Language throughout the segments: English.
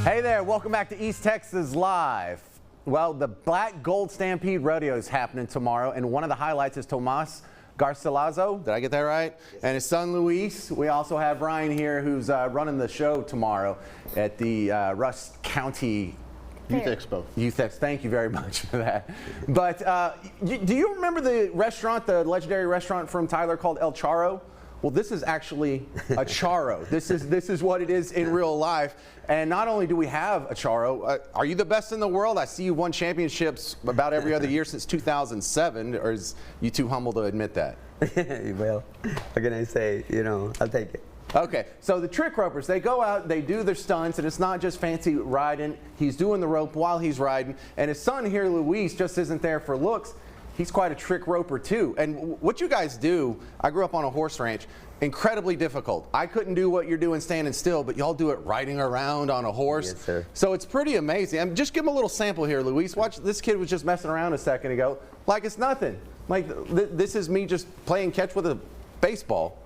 Hey there, welcome back to East Texas Live. Well, the Black Gold Stampede Rodeo is happening tomorrow, and one of the highlights is Tomas Garcilazo, did I get that right? Yes. And his son Luis. We also have Ryan here who's running the show tomorrow at the Russ County Youth Expo. Youth Expo. Thank you very much for that. But do you remember the restaurant, the legendary restaurant from Tyler called El Charro? Well, this is actually a charro. This is what it is in real life. And not only do we have a charro, are you the best in the world? I see you won championships about every other year since 2007. Or is you too humble to admit that? Well, what can I say? You know, I'll take it. Okay, so the trick ropers, they go out, they do their stunts, and it's not just fancy riding. He's doing the rope while he's riding. And his son here, Luis, just isn't there for looks. He's quite a trick roper too. And what you guys do, I grew up on a horse ranch, incredibly difficult. I couldn't do what you're doing standing still, but y'all do it riding around on a horse. Yes, sir. So it's pretty amazing. And just give him a little sample here, Luis. Watch, this kid was just messing around a second ago, like it's nothing. Like this is me just playing catch with a baseball.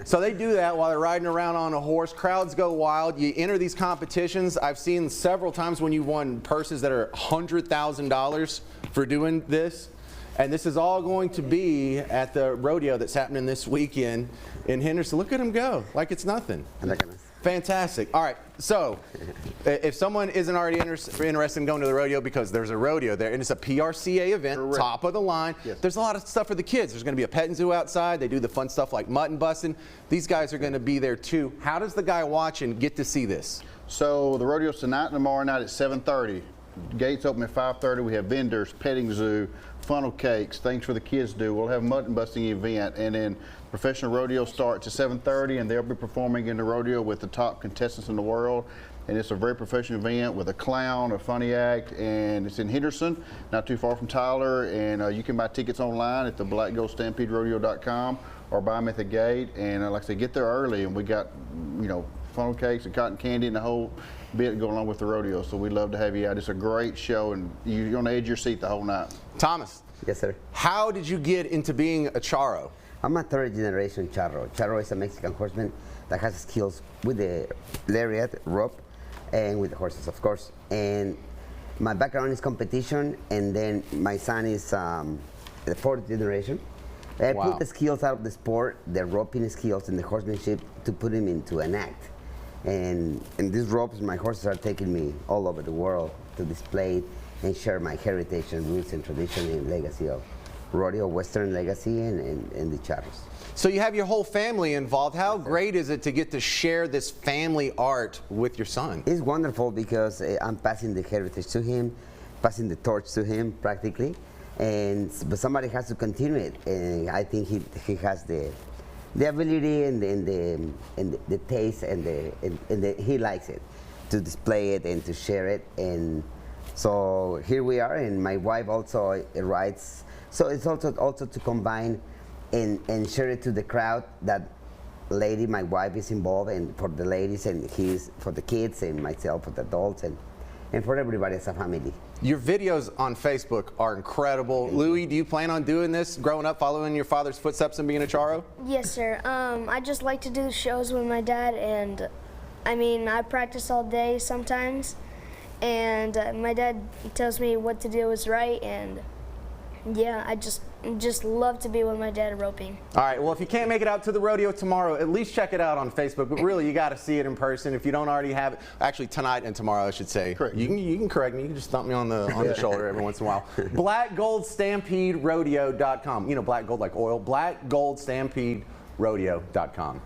So they do that while they're riding around on a horse. Crowds go wild. You enter these competitions. I've seen several times when you've won purses that are $100,000 for doing this. And this is all going to be at the rodeo that's happening this weekend in Henderson. Look at him go, like it's nothing. Fantastic. All right, so if someone isn't already interested in going to the rodeo, because there's a rodeo there, and it's a PRCA event, correct, top of the line. Yes. There's a lot of stuff for the kids. There's going to be a petting zoo outside. They do the fun stuff like mutton busting. These guys are going to be there too. How does the guy watching get to see this? So the rodeo's tonight and tomorrow night at 7:30. Gates open at 5:30. We have vendors, petting zoo, funnel cakes, things for the kids to do. We'll have a mutton busting event, and then professional rodeo starts at 7:30, and they'll be performing in the rodeo with the top contestants in the world. And it's a very professional event with a clown, a funny act, and it's in Henderson, not too far from Tyler. And you can buy tickets online at the blackgoldstampederodeo.com or buy them at the gate. And like I said, get there early, and we got, you know, funnel cakes and cotton candy and the whole bit going along with the rodeo. So we'd love to have you out. It's a great show, and you're on the edge of your seat the whole night. Thomas. Yes, sir. How did you get into being a charro? I'm a third generation charro. Charro is a Mexican horseman that has skills with the lariat, rope, and with the horses, of course. And my background is competition, and then my son is the fourth generation. I put the skills out of the sport, the roping skills and the horsemanship, to put him into an act. And these ropes, my horses are taking me all over the world to display and share my heritage and roots and tradition and legacy of rodeo, Western legacy, and the charros. So you have your whole family involved. How great is it to get to share this family art with your son? It's wonderful because I'm passing the heritage to him, passing the torch to him practically, but somebody has to continue it, and I think he has the ability and the taste and he likes it, to display it and to share it. And so here we are, and my wife also rides. So it's also to combine and share it to the crowd. That lady, my wife, is involved, and for the ladies, and he's for the kids, and myself for the adults, and for everybody as a family. Your videos on Facebook are incredible. Louis, do you plan on doing this growing up, following your father's footsteps and being a charro? Yes, sir. I just like to do shows with my dad, and I mean, I practice all day sometimes, and my dad tells me what to do is right, and yeah, I just love to be with my dad roping. All right, well, if you can't make it out to the rodeo tomorrow, at least check it out on Facebook. But really, you got to see it in person. If you don't already have it, actually tonight and tomorrow, I should say. Correct. You can correct me. You can just thump me on the shoulder every once in a while. BlackGoldStampedeRodeo.com. You know, black gold like oil. BlackGoldStampedeRodeo.com.